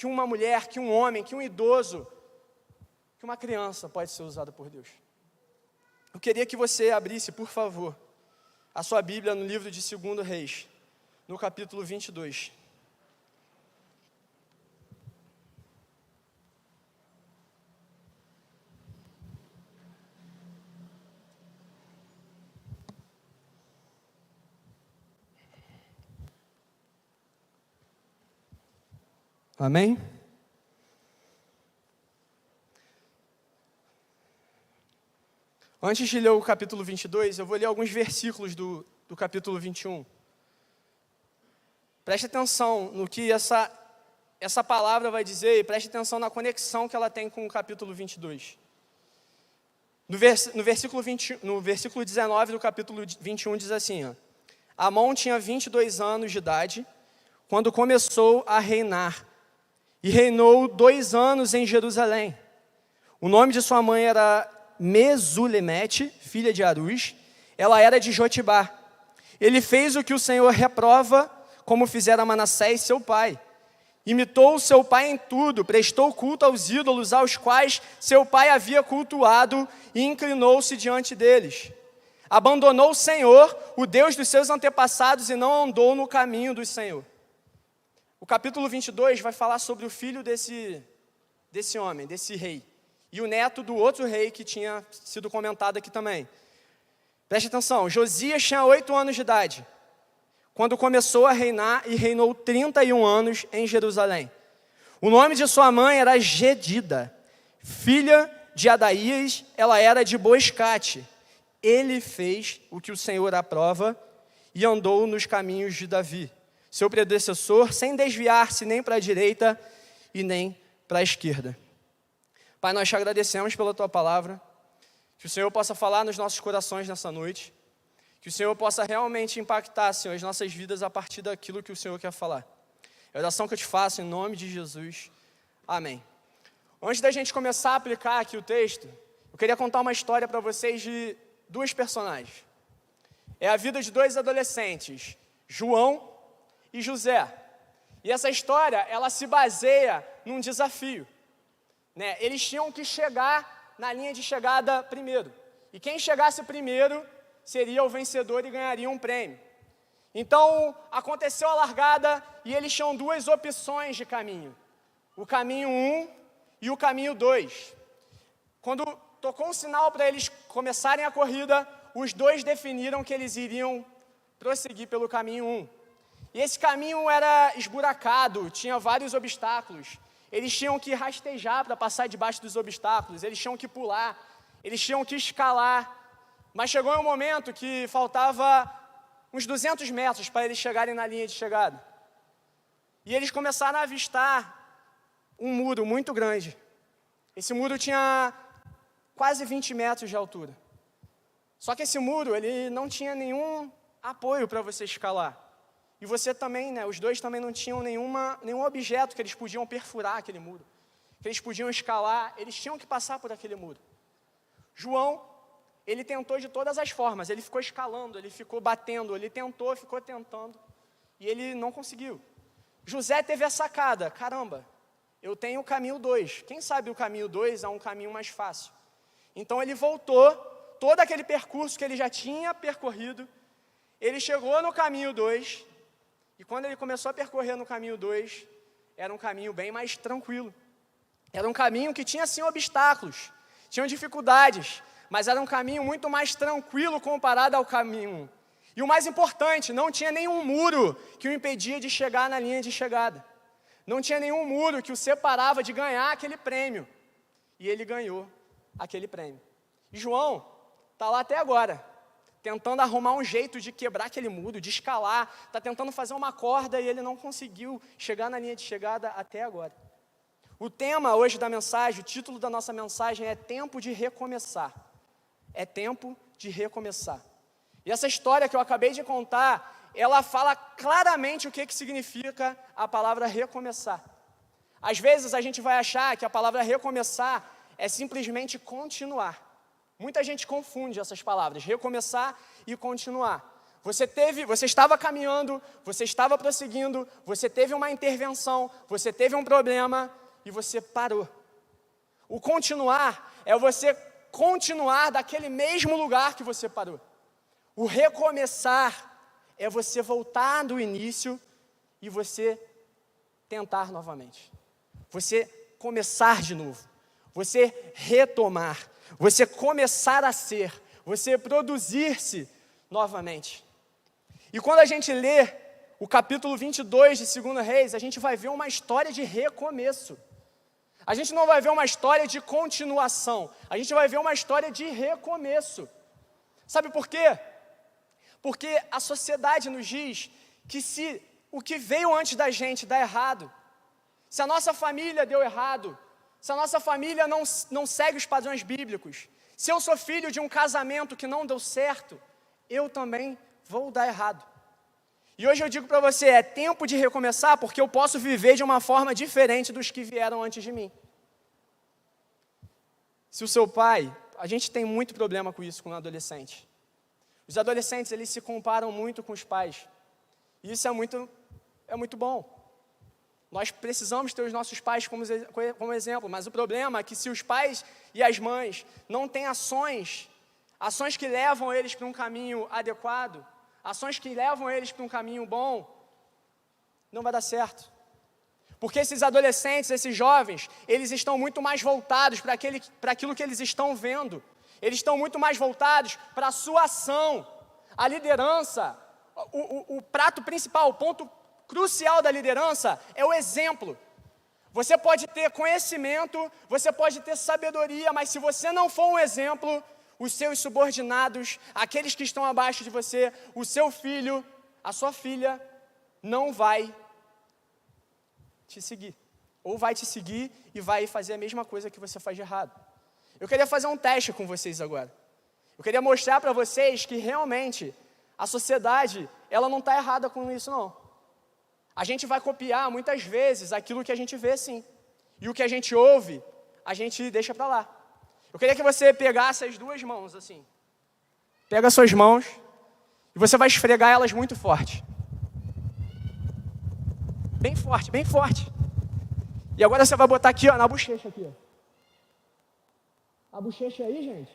que uma mulher, que um homem, que um idoso, que uma criança pode ser usada por Deus. Eu queria que você abrisse, por favor, a sua Bíblia no livro de 2 Reis, no capítulo 22. Amém? Antes de ler o capítulo 22, eu vou ler alguns versículos do capítulo 21. Preste atenção no que essa palavra vai dizer e preste atenção na conexão que ela tem com o capítulo 22. No versículo 19 do capítulo 21 diz assim, ó, Amon tinha 22 anos de idade quando começou a reinar e reinou 2 anos em Jerusalém. O nome de sua mãe era Mesulemete, filha de Aruz, ela era de Jotibá. Ele fez o que o Senhor reprova, como fizera Manassés, seu pai. Imitou seu pai em tudo, prestou culto aos ídolos aos quais seu pai havia cultuado e inclinou-se diante deles. Abandonou o Senhor, o Deus dos seus antepassados, e não andou no caminho do Senhor. O capítulo 22 vai falar sobre o filho desse homem, desse rei, e o neto do outro rei que tinha sido comentado aqui também. Preste atenção, Josias tinha 8 anos de idade, quando começou a reinar e reinou 31 anos em Jerusalém. O nome de sua mãe era Gedida, filha de Adaías, ela era de Boescate. Ele fez o que o Senhor aprova e andou nos caminhos de Davi, seu predecessor, sem desviar-se nem para a direita e nem para a esquerda. Pai, nós te agradecemos pela tua palavra, que o Senhor possa falar nos nossos corações nessa noite, que o Senhor possa realmente impactar, Senhor, as nossas vidas a partir daquilo que o Senhor quer falar. É a oração que eu te faço em nome de Jesus. Amém. Antes da gente começar a aplicar aqui o texto, eu queria contar uma história para vocês de 2 personagens. É a vida de 2 adolescentes, João e José. E essa história, ela se baseia num desafio, né? Eles tinham que chegar na linha de chegada primeiro. E quem chegasse primeiro seria o vencedor e ganharia um prêmio. Então, aconteceu a largada e eles tinham 2 opções de caminho. O caminho 1 e o caminho 2. Quando tocou um sinal para eles começarem a corrida, os 2 definiram que eles iriam prosseguir pelo caminho 1. E esse caminho era esburacado, tinha vários obstáculos. Eles tinham que rastejar para passar debaixo dos obstáculos, eles tinham que pular, eles tinham que escalar. Mas chegou um momento que faltava uns 200 metros para eles chegarem na linha de chegada. E eles começaram a avistar um muro muito grande. Esse muro tinha quase 20 metros de altura. Só que esse muro, ele não tinha nenhum apoio para você escalar. E você também, né, os 2 também não tinham nenhum objeto que eles podiam perfurar aquele muro, que eles podiam escalar, eles tinham que passar por aquele muro. João, ele tentou de todas as formas, ele ficou escalando, ele ficou batendo, ele tentou, ficou tentando, e ele não conseguiu. José teve a sacada, caramba, eu tenho o caminho 2, quem sabe o caminho 2 é um caminho mais fácil. Então ele voltou, todo aquele percurso que ele já tinha percorrido, ele chegou no caminho 2, e quando ele começou a percorrer no caminho 2, era um caminho bem mais tranquilo. Era um caminho que tinha sim obstáculos, tinham dificuldades, mas era um caminho muito mais tranquilo comparado ao caminho 1. E o mais importante, não tinha nenhum muro que o impedia de chegar na linha de chegada. Não tinha nenhum muro que o separava de ganhar aquele prêmio. E ele ganhou aquele prêmio. E João está lá até agora, tentando arrumar um jeito de quebrar aquele muro, de escalar, está tentando fazer uma corda e ele não conseguiu chegar na linha de chegada até agora. O tema hoje da mensagem, o título da nossa mensagem é Tempo de Recomeçar. É tempo de recomeçar. E essa história que eu acabei de contar, ela fala claramente o que significa a palavra recomeçar. Às vezes a gente vai achar que a palavra recomeçar é simplesmente continuar. Muita gente confunde essas palavras, recomeçar e continuar. você estava caminhando, você estava prosseguindo, você teve uma intervenção, você teve um problema e você parou. O continuar é você continuar daquele mesmo lugar que você parou. O recomeçar é você voltar do início e você tentar novamente. Você começar de novo. Você retomar. Você começar a ser. Você produzir-se novamente. E quando a gente lê o capítulo 22 de 2 Reis, a gente vai ver uma história de recomeço. A gente não vai ver uma história de continuação. A gente vai ver uma história de recomeço. Sabe por quê? Porque a sociedade nos diz que se o que veio antes da gente dá errado, se a nossa família deu errado, se a nossa família não segue os padrões bíblicos, se eu sou filho de um casamento que não deu certo, eu também vou dar errado. E hoje eu digo para você, é tempo de recomeçar, porque eu posso viver de uma forma diferente dos que vieram antes de mim. Se o seu pai, a gente tem muito problema com isso com o adolescente. Os adolescentes, eles se comparam muito com os pais. E isso é muito bom. Nós precisamos ter os nossos pais como exemplo, mas o problema é que se os pais e as mães não têm ações que levam eles para um caminho adequado, ações que levam eles para um caminho bom, não vai dar certo. Porque esses adolescentes, esses jovens, eles estão muito mais voltados para aquilo que eles estão vendo. Eles estão muito mais voltados para a sua ação. A liderança, o prato principal, o ponto crucial da liderança é o exemplo. Você pode ter conhecimento, você pode ter sabedoria, mas se você não for um exemplo, os seus subordinados, aqueles que estão abaixo de você, o seu filho, a sua filha, não vai te seguir. Ou vai te seguir e vai fazer a mesma coisa que você faz de errado. Eu queria fazer um teste com vocês agora. Eu queria mostrar para vocês que realmente a sociedade, ela não está errada com isso não. A gente vai copiar muitas vezes aquilo que a gente vê sim. E o que a gente ouve, a gente deixa para lá. Eu queria que você pegasse as duas mãos assim. Pega as suas mãos e você vai esfregar elas muito forte. Bem forte, bem forte. E agora você vai botar aqui, ó, na bochecha aqui, ó. A bochecha aí, gente.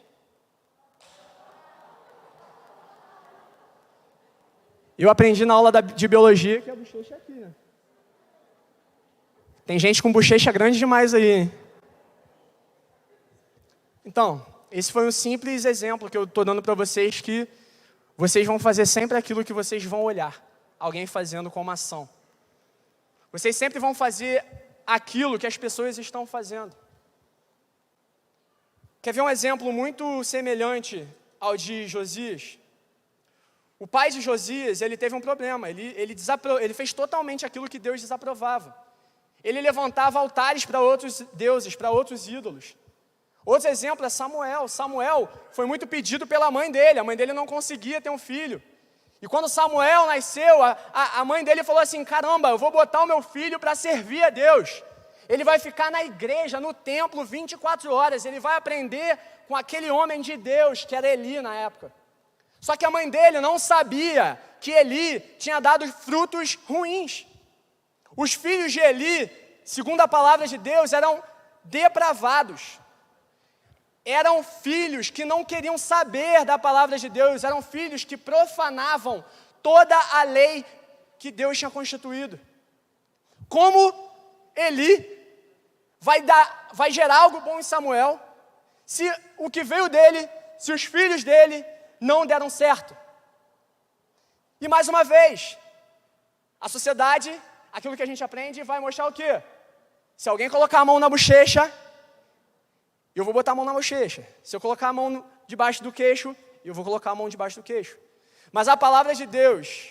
Eu aprendi na aula de biologia que a bochecha é aqui, né? Tem gente com bochecha grande demais aí, hein? Então, esse foi um simples exemplo que eu estou dando para vocês, que vocês vão fazer sempre aquilo que vocês vão olhar alguém fazendo como ação. Vocês sempre vão fazer aquilo que as pessoas estão fazendo. Quer ver um exemplo muito semelhante ao de Josias? O pai de Josias, ele teve um problema, ele fez totalmente aquilo que Deus desaprovava. Ele levantava altares para outros deuses, para outros ídolos. Outro exemplo é Samuel. Samuel foi muito pedido pela mãe dele, a mãe dele não conseguia ter um filho. E quando Samuel nasceu, a mãe dele falou assim, caramba, eu vou botar o meu filho para servir a Deus. Ele vai ficar na igreja, no templo, 24 horas, ele vai aprender com aquele homem de Deus, que era Eli na época. Só que a mãe dele não sabia que Eli tinha dado frutos ruins. Os filhos de Eli, segundo a palavra de Deus, eram depravados. Eram filhos que não queriam saber da palavra de Deus, eram filhos que profanavam toda a lei que Deus tinha constituído. Como Eli vai gerar algo bom em Samuel, se o que veio dele, se os filhos dele não deram certo? E mais uma vez, a sociedade, aquilo que a gente aprende, vai mostrar o quê? Se alguém colocar a mão na bochecha, eu vou botar a mão na bochecha. Se eu colocar a mão debaixo do queixo, eu vou colocar a mão debaixo do queixo. Mas a palavra de Deus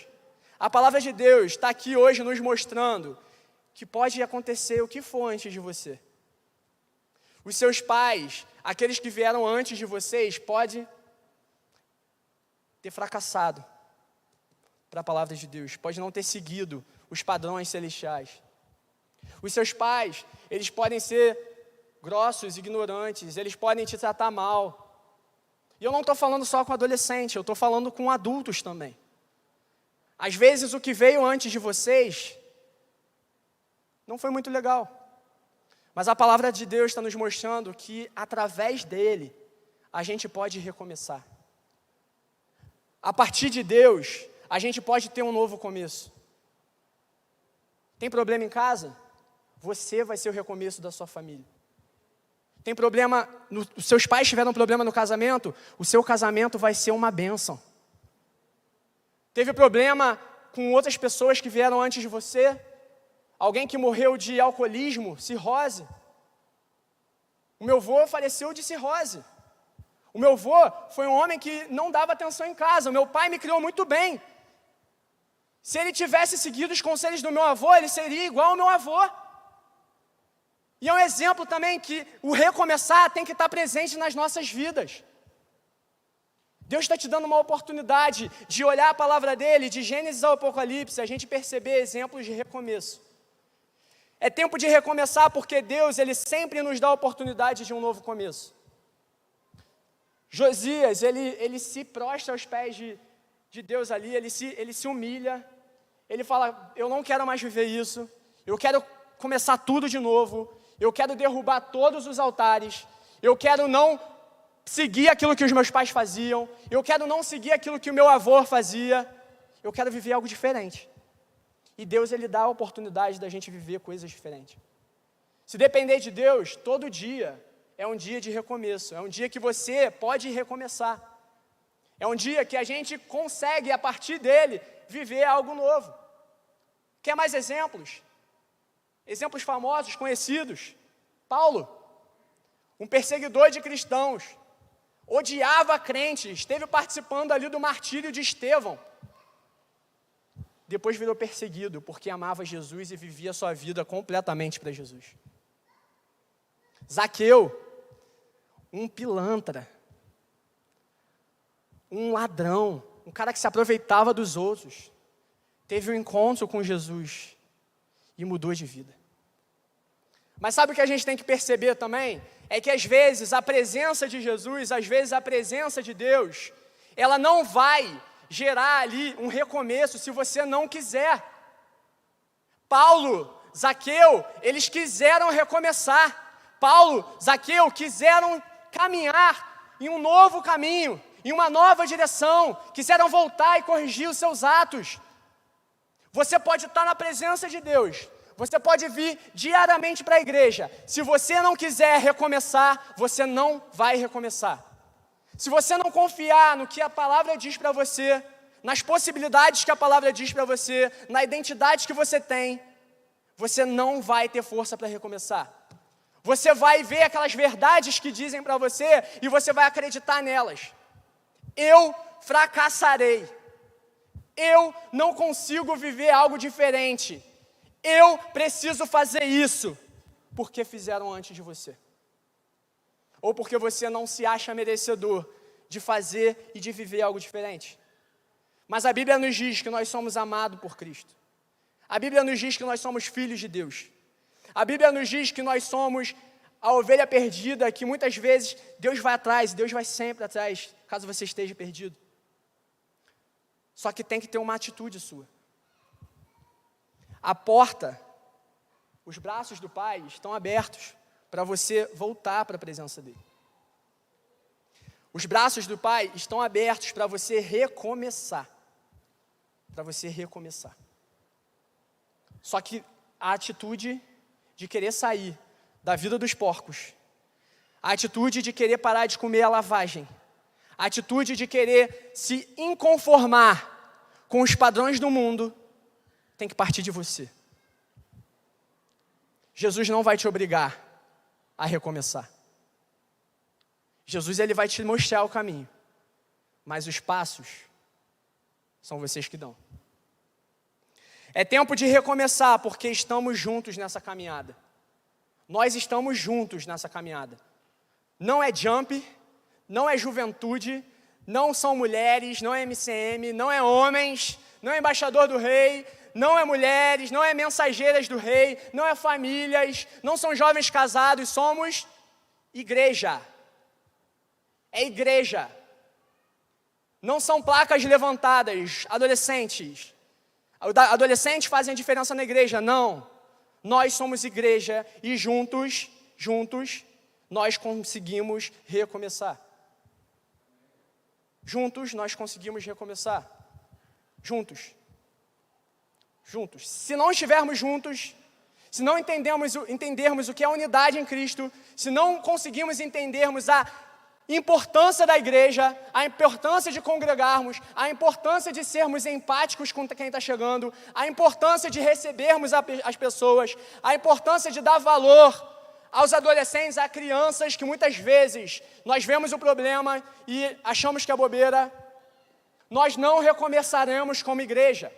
está aqui hoje nos mostrando que pode acontecer o que for antes de você. Os seus pais, aqueles que vieram antes de vocês, podem ter fracassado para a palavra de Deus, pode não ter seguido os padrões celestiais. Os seus pais, eles podem ser grossos, ignorantes, eles podem te tratar mal. E eu não estou falando só com adolescente, eu estou falando com adultos também. Às vezes o que veio antes de vocês não foi muito legal. Mas a palavra de Deus está nos mostrando que através dele a gente pode recomeçar. A partir de Deus, a gente pode ter um novo começo. Tem problema em casa? Você vai ser o recomeço da sua família. Tem problema, os seus pais tiveram um problema no casamento? O seu casamento vai ser uma bênção. Teve problema com outras pessoas que vieram antes de você? Alguém que morreu de alcoolismo, cirrose? O meu avô faleceu de cirrose. O meu avô foi um homem que não dava atenção em casa. O meu pai me criou muito bem. Se ele tivesse seguido os conselhos do meu avô, ele seria igual ao meu avô. E é um exemplo também que o recomeçar tem que estar presente nas nossas vidas. Deus está te dando uma oportunidade de olhar a palavra dele, de Gênesis ao Apocalipse, a gente perceber exemplos de recomeço. É tempo de recomeçar porque Deus, ele sempre nos dá a oportunidade de um novo começo. Josias, ele se prostra aos pés de Deus ali, ele se humilha, ele fala, eu não quero mais viver isso, eu quero começar tudo de novo, eu quero derrubar todos os altares, eu quero não seguir aquilo que os meus pais faziam, eu quero não seguir aquilo que o meu avô fazia, eu quero viver algo diferente. E Deus, ele dá a oportunidade da gente viver coisas diferentes. Se depender de Deus, todo dia é um dia de recomeço, é um dia que você pode recomeçar. É um dia que a gente consegue, a partir dele, viver algo novo. Quer mais exemplos? Exemplos famosos, conhecidos. Paulo, um perseguidor de cristãos, odiava crentes, esteve participando ali do martírio de Estevão. Depois virou perseguido, porque amava Jesus e vivia a sua vida completamente para Jesus. Zaqueu, um pilantra, um ladrão, um cara que se aproveitava dos outros, teve um encontro com Jesus e mudou de vida. Mas sabe o que a gente tem que perceber também? É que às vezes a presença de Jesus, às vezes a presença de Deus, ela não vai gerar ali um recomeço se você não quiser. Paulo, Zaqueu, eles quiseram recomeçar. Paulo, Zaqueu quiseram caminhar em um novo caminho, em uma nova direção, quiseram voltar e corrigir os seus atos. Você pode estar na presença de Deus, você pode vir diariamente para a igreja. Se você não quiser recomeçar, você não vai recomeçar. Se você não confiar no que a palavra diz para você, nas possibilidades que a palavra diz para você, na identidade que você tem, você não vai ter força para recomeçar. Você vai ver aquelas verdades que dizem para você e você vai acreditar nelas. Eu fracassarei. Eu não consigo viver algo diferente. Eu preciso fazer isso porque fizeram antes de você. Ou porque você não se acha merecedor de fazer e de viver algo diferente. Mas a Bíblia nos diz que nós somos amados por Cristo. A Bíblia nos diz que nós somos filhos de Deus. A Bíblia nos diz que nós somos a ovelha perdida, que muitas vezes Deus vai atrás, Deus vai sempre atrás, caso você esteja perdido. Só que tem que ter uma atitude sua. A porta, os braços do Pai estão abertos para você voltar para a presença dele. Os braços do Pai estão abertos para você recomeçar. Para você recomeçar. Só que a atitude de querer sair da vida dos porcos, a atitude de querer parar de comer a lavagem, a atitude de querer se inconformar com os padrões do mundo, tem que partir de você. Jesus não vai te obrigar a recomeçar. Jesus, ele vai te mostrar o caminho, mas os passos são vocês que dão. É tempo de recomeçar, porque estamos juntos nessa caminhada. Nós estamos juntos nessa caminhada. Não é jump, não é juventude, não são mulheres, não é MCM, não é homens, não é embaixador do rei, não é mulheres, não é mensageiras do rei, não é famílias, não são jovens casados, somos igreja. É igreja. Não são placas levantadas, adolescentes. Adolescentes fazem a diferença na igreja. Não. Nós somos igreja e juntos, nós conseguimos recomeçar. Juntos, nós conseguimos recomeçar. Juntos. Se não estivermos juntos, se não entendermos o que é unidade em Cristo, se não conseguimos entendermos a importância da igreja, a importância de congregarmos, a importância de sermos empáticos com quem está chegando, a importância de recebermos as pessoas, a importância de dar valor aos adolescentes, a crianças, que muitas vezes nós vemos o problema e achamos que é bobeira, nós não recomeçaremos como igreja.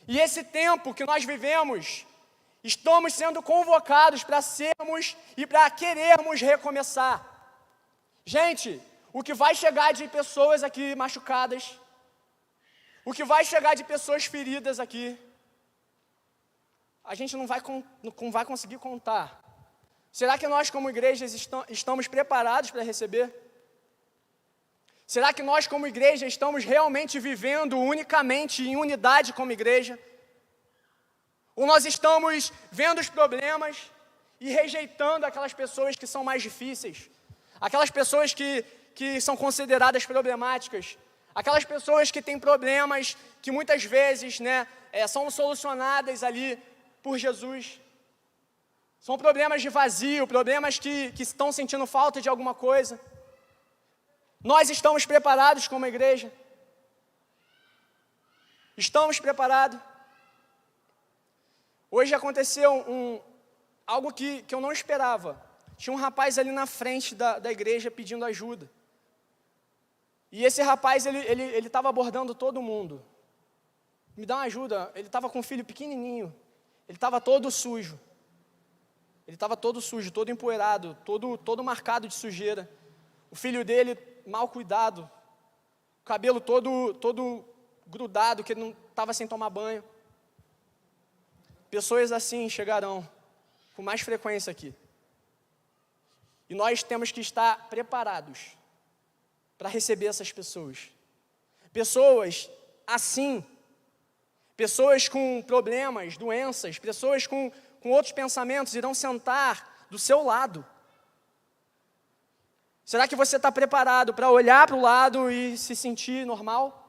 E esse tempo que nós vivemos, estamos sendo convocados para sermos e para querermos recomeçar. Gente, o que vai chegar de pessoas aqui machucadas, o que vai chegar de pessoas feridas aqui, a gente não vai conseguir contar. Será que nós como igrejas estamos preparados para receber? Será que nós como igreja estamos realmente vivendo unicamente em unidade como igreja? Ou nós estamos vendo os problemas e rejeitando aquelas pessoas que são mais difíceis? Aquelas pessoas que são consideradas problemáticas? Aquelas pessoas que têm problemas que muitas vezes são solucionadas ali por Jesus? São problemas de vazio, problemas que estão sentindo falta de alguma coisa. Nós estamos preparados como igreja? Estamos preparados? Hoje aconteceu algo que eu não esperava. Tinha um rapaz ali na frente da igreja pedindo ajuda. E esse rapaz, ele estava abordando todo mundo. Me dá uma ajuda. Ele estava com um filho pequenininho. Ele estava todo sujo. Todo empoeirado, todo marcado de sujeira. O filho dele, mal cuidado. O cabelo todo grudado, que ele não estava sem tomar banho. Pessoas assim chegarão com mais frequência aqui. E nós temos que estar preparados para receber essas pessoas. Pessoas assim, pessoas com problemas, doenças, pessoas com outros pensamentos irão sentar do seu lado. Será que você está preparado para olhar para o lado e se sentir normal?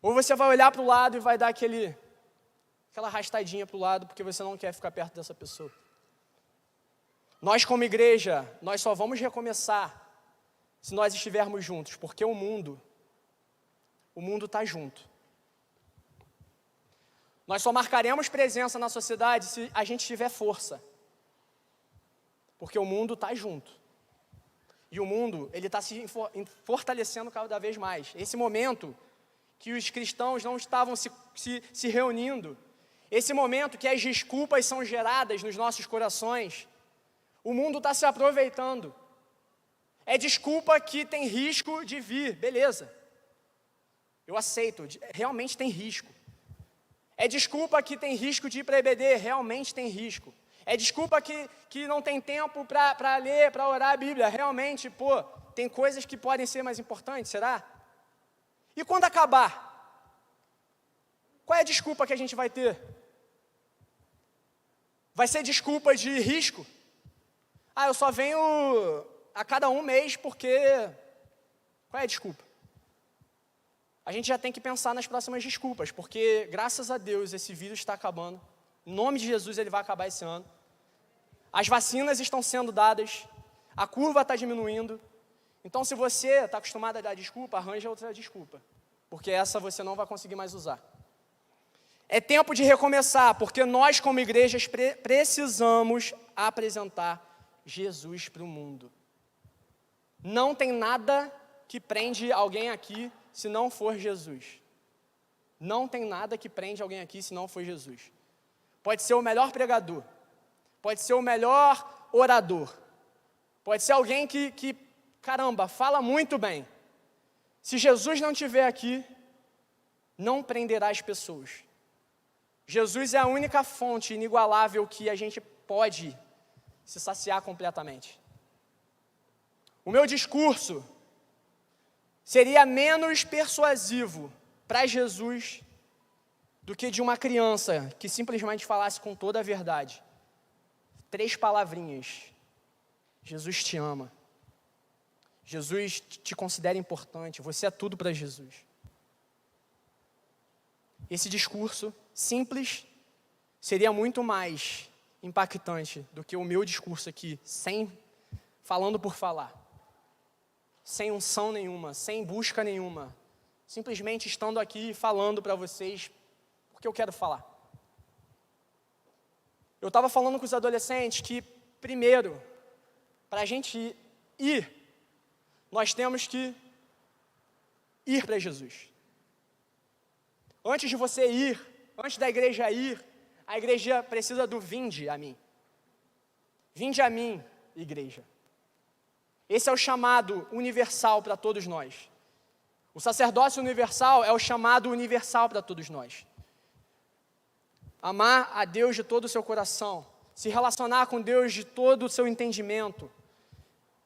Ou você vai olhar para o lado e vai dar aquela arrastadinha para o lado porque você não quer ficar perto dessa pessoa? Nós como igreja, nós só vamos recomeçar se nós estivermos juntos, porque o mundo está junto. Nós só marcaremos presença na sociedade se a gente tiver força, porque o mundo está junto. E o mundo, ele está se fortalecendo cada vez mais. Esse momento que os cristãos não estavam se reunindo, esse momento que as desculpas são geradas nos nossos corações, o mundo está se aproveitando. É desculpa que tem risco de vir, beleza. Eu aceito, realmente tem risco. É desculpa que tem risco de ir para EBD, realmente tem risco. É desculpa que não tem tempo para ler, para orar a Bíblia, realmente, tem coisas que podem ser mais importantes, será? E quando acabar? Qual é a desculpa que a gente vai ter? Vai ser desculpa de risco? Eu só venho a cada um mês porque... Qual é a desculpa? A gente já tem que pensar nas próximas desculpas, porque, graças a Deus, esse vírus está acabando. Em nome de Jesus, ele vai acabar esse ano. As vacinas estão sendo dadas, a curva está diminuindo. Então, se você está acostumado a dar desculpa, arranja outra desculpa, porque essa você não vai conseguir mais usar. É tempo de recomeçar, porque nós, como igrejas, precisamos apresentar Jesus para o mundo. Não tem nada que prende alguém aqui se não for Jesus. Não tem nada que prende alguém aqui se não for Jesus. Pode ser o melhor pregador, pode ser o melhor orador, pode ser alguém que caramba, fala muito bem. Se Jesus não estiver aqui, não prenderá as pessoas. Jesus é a única fonte inigualável que a gente pode se saciar completamente. O meu discurso seria menos persuasivo para Jesus do que de uma criança que simplesmente falasse com toda a verdade. 3 palavrinhas. Jesus te ama. Jesus te considera importante. Você é tudo para Jesus. Esse discurso simples seria muito mais impactante do que o meu discurso aqui, falando por falar, sem unção nenhuma, sem busca nenhuma, simplesmente estando aqui falando para vocês porque eu quero falar. Eu estava falando com os adolescentes que, primeiro, para a gente ir, nós temos que ir para Jesus. Antes de você ir, antes da igreja ir, a igreja precisa do vinde a mim. Vinde a mim, igreja. Esse é o chamado universal para todos nós. O sacerdócio universal é o chamado universal para todos nós. Amar a Deus de todo o seu coração, se relacionar com Deus de todo o seu entendimento,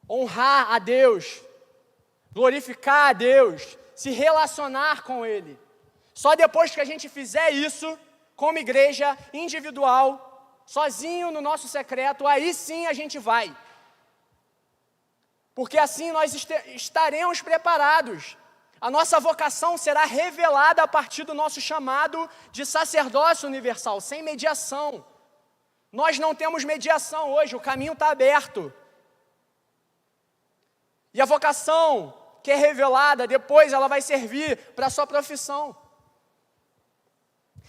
honrar a Deus, glorificar a Deus, se relacionar com Ele. Só depois que a gente fizer isso, como igreja individual, sozinho no nosso secreto, aí sim a gente vai. Porque assim nós estaremos preparados. A nossa vocação será revelada a partir do nosso chamado de sacerdócio universal, sem mediação. Nós não temos mediação hoje, o caminho está aberto. E a vocação que é revelada, depois ela vai servir para a sua profissão.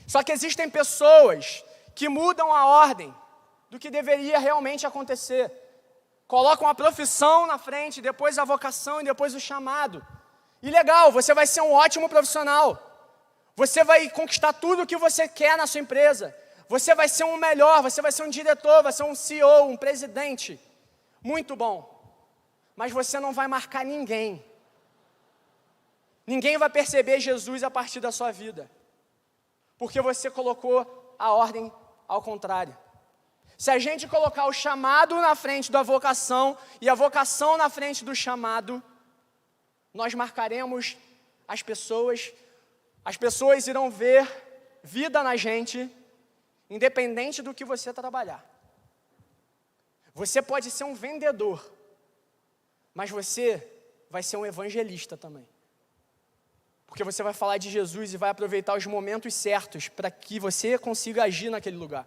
Só que existem pessoas que mudam a ordem do que deveria realmente acontecer. Colocam a profissão na frente, depois a vocação e depois o chamado. E legal, você vai ser um ótimo profissional. Você vai conquistar tudo o que você quer na sua empresa. Você vai ser um melhor, você vai ser um diretor, vai ser um CEO, um presidente. Muito bom. Mas você não vai marcar ninguém. Ninguém vai perceber Jesus a partir da sua vida. Porque você colocou a ordem ao contrário. Se a gente colocar o chamado na frente da vocação e a vocação na frente do chamado, nós marcaremos as pessoas irão ver vida na gente, independente do que você trabalhar. Você pode ser um vendedor, mas você vai ser um evangelista também. Porque você vai falar de Jesus e vai aproveitar os momentos certos para que você consiga agir naquele lugar.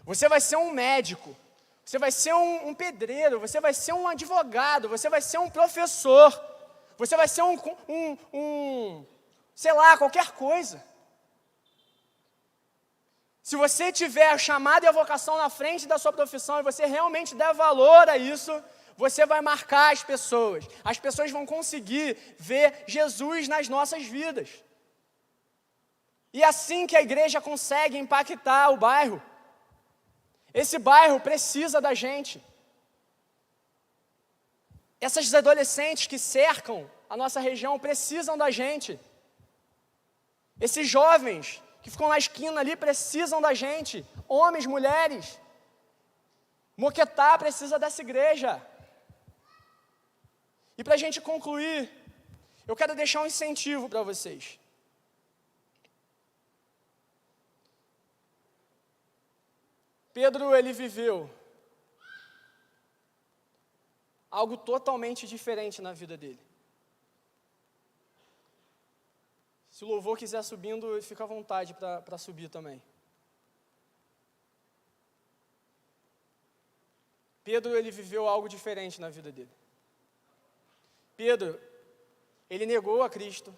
Você vai ser um médico, você vai ser um pedreiro, você vai ser um advogado, você vai ser um professor, você vai ser sei lá, qualquer coisa. Se você tiver a chamada e a vocação na frente da sua profissão e você realmente der valor a isso, você vai marcar as pessoas. As pessoas vão conseguir ver Jesus nas nossas vidas. E é assim que a igreja consegue impactar o bairro. Esse bairro precisa da gente. Essas adolescentes que cercam a nossa região precisam da gente. Esses jovens que ficam na esquina ali precisam da gente. Homens, mulheres. Moquetá precisa dessa igreja. E para a gente concluir, eu quero deixar um incentivo para vocês. Pedro, ele viveu algo totalmente diferente na vida dele. Se o louvor quiser subindo, fica à vontade para subir também. Pedro, ele viveu algo diferente na vida dele. Pedro, ele negou a Cristo.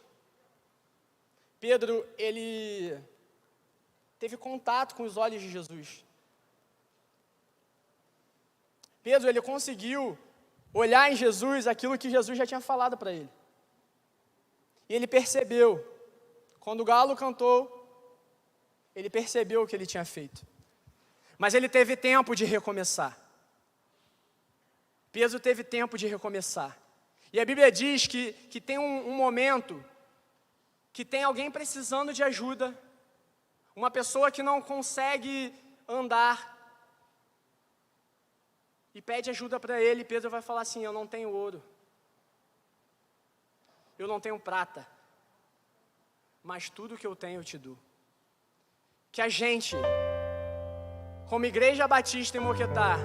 Pedro, ele teve contato com os olhos de Jesus. Pedro, ele conseguiu olhar em Jesus aquilo que Jesus já tinha falado para ele. E ele percebeu, quando o galo cantou, ele percebeu o que ele tinha feito. Mas ele teve tempo de recomeçar. Pedro teve tempo de recomeçar. E a Bíblia diz que tem um momento que tem alguém precisando de ajuda, uma pessoa que não consegue andar, e pede ajuda para ele. Pedro vai falar assim: eu não tenho ouro, eu não tenho prata, mas tudo que eu tenho eu te dou. que a gente, como Igreja Batista em Moquetá,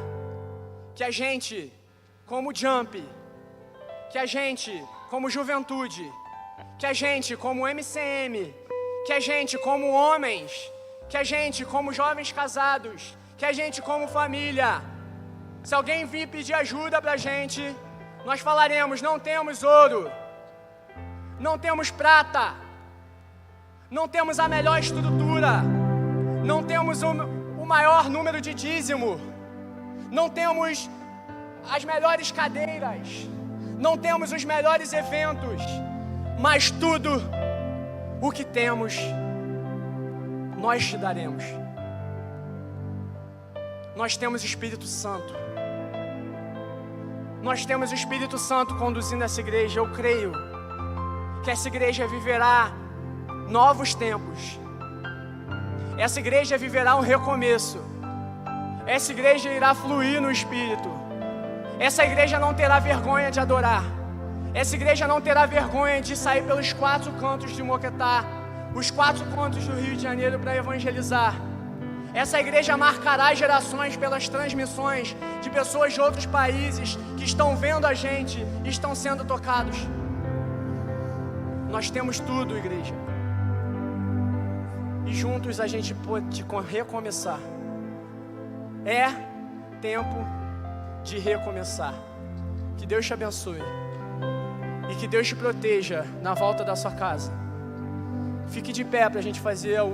que a gente, como Jump, que a gente, como Juventude, que a gente, como MCM, que a gente, como homens, que a gente, como jovens casados, que a gente, como família, se alguém vir pedir ajuda pra gente, nós falaremos: não temos ouro, não temos prata, não temos a melhor estrutura, não temos o maior número de dízimo, não temos as melhores cadeiras, não temos os melhores eventos, mas tudo o que temos, nós te daremos. Nós temos o Espírito Santo. Nós temos o Espírito Santo conduzindo essa igreja. Eu creio que essa igreja viverá novos tempos. Essa igreja viverá um recomeço. Essa igreja irá fluir no Espírito. Essa igreja não terá vergonha de adorar. Essa igreja não terá vergonha de sair pelos 4 cantos de Moquetá, os 4 cantos do Rio de Janeiro, para evangelizar. Essa igreja marcará gerações pelas transmissões de pessoas de outros países que estão vendo a gente e estão sendo tocados. Nós temos tudo, igreja. E juntos a gente pode recomeçar. É tempo de recomeçar. Que Deus te abençoe. E que Deus te proteja na volta da sua casa. Fique de pé para a gente fazer